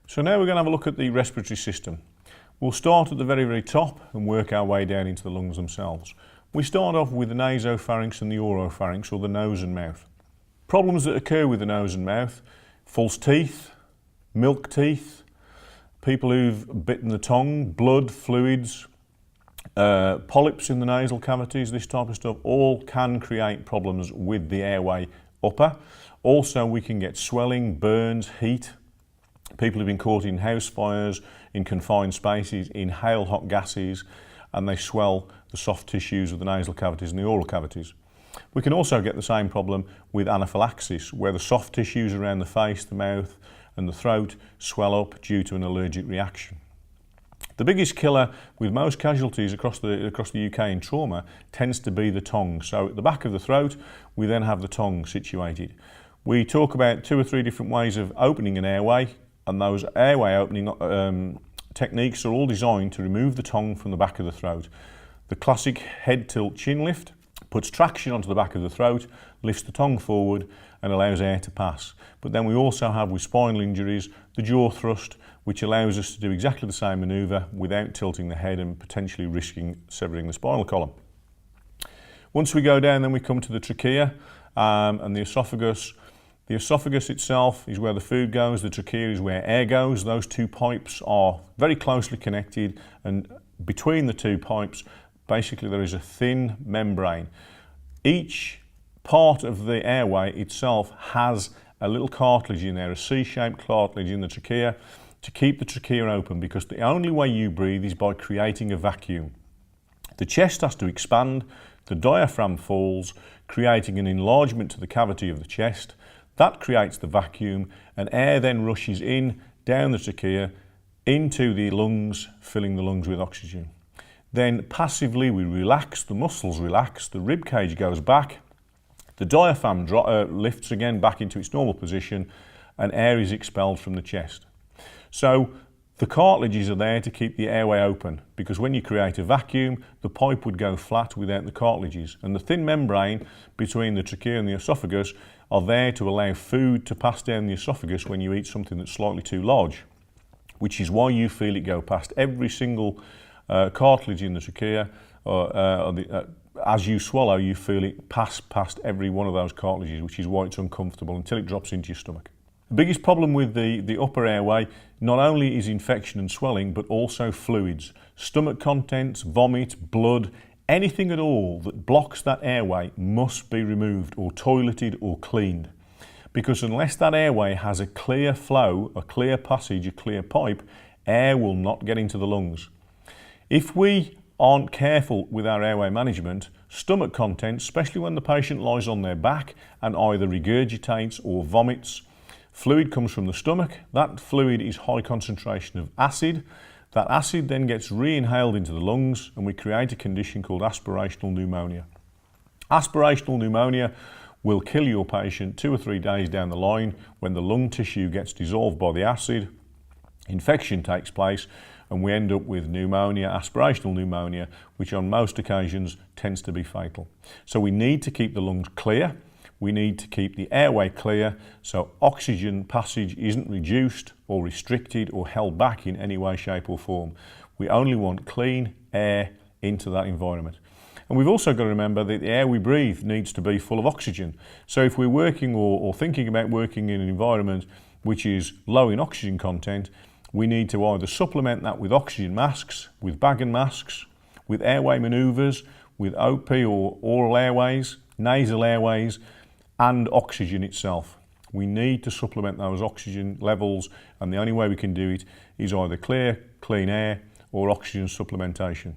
So now we're going to have a look at the respiratory system. We'll start at the very, very top and work our way down into the lungs themselves. We start off with the nasopharynx and the oropharynx, or the nose and mouth. Problems that occur with the nose and mouth: false teeth, milk teeth, people who've bitten the tongue, blood, fluids, polyps in the nasal cavities, this type of stuff, all can create problems with the airway upper. Also, we can get swelling, burns, heat. People have been caught in house fires, in confined spaces, inhale hot gases, and they swell the soft tissues of the nasal cavities and the oral cavities. We can also get the same problem with anaphylaxis, where the soft tissues around the face, the mouth and the throat swell up due to an allergic reaction. The biggest killer with most casualties across the UK in trauma tends to be the tongue. So at the back of the throat, we then have the tongue situated. We talk about 2 or 3 different ways of opening an airway, and those airway opening techniques are all designed to remove the tongue from the back of the throat. The classic head tilt chin lift puts traction onto the back of the throat, lifts the tongue forward and allows air to pass. But then we also have, with spinal injuries, the jaw thrust, which allows us to do exactly the same manoeuvre without tilting the head and potentially risking severing the spinal column. Once we go down, then we come to the trachea and the esophagus. The esophagus itself is where the food goes, the trachea is where air goes. Those 2 pipes are very closely connected, and between the 2 pipes, basically there is a thin membrane. Each part of the airway itself has a little cartilage in there, a C-shaped cartilage in the trachea, to keep the trachea open, because the only way you breathe is by creating a vacuum. The chest has to expand, the diaphragm falls, creating an enlargement to the cavity of the chest. That creates the vacuum, and air then rushes in, down the trachea, into the lungs, filling the lungs with oxygen. Then passively we relax, the muscles relax, the rib cage goes back, the diaphragm lifts again back into its normal position, and air is expelled from the chest. So the cartilages are there to keep the airway open, because when you create a vacuum, the pipe would go flat without the cartilages. And the thin membrane between the trachea and the esophagus are there to allow food to pass down the esophagus when you eat something that's slightly too large, which is why you feel it go past every single cartilage in the trachea. As you swallow, you feel it pass past every one of those cartilages, which is why it's uncomfortable until it drops into your stomach. The biggest problem with the upper airway not only is infection and swelling, but also fluids. Stomach contents, vomit, blood, anything at all that blocks that airway must be removed or toileted or cleaned. Because unless that airway has a clear flow, a clear passage, a clear pipe, air will not get into the lungs. If we aren't careful with our airway management, stomach contents, especially when the patient lies on their back and either regurgitates or vomits, fluid comes from the stomach. That fluid is high concentration of acid. That acid then gets re-inhaled into the lungs, and we create a condition called aspirational pneumonia. Aspirational pneumonia will kill your patient 2 or 3 days down the line when the lung tissue gets dissolved by the acid. Infection takes place, and we end up with pneumonia, aspirational pneumonia, which on most occasions tends to be fatal. So we need to keep the lungs clear. We need to keep the airway clear so oxygen passage isn't reduced or restricted or held back in any way, shape or form. We only want clean air into that environment. And we've also got to remember that the air we breathe needs to be full of oxygen. So if we're working or thinking about working in an environment which is low in oxygen content, we need to either supplement that with oxygen masks, with bag and masks, with airway manoeuvres, with OP or oral airways, nasal airways, and oxygen itself. We need to supplement those oxygen levels, and the only way we can do it is either clean air or oxygen supplementation.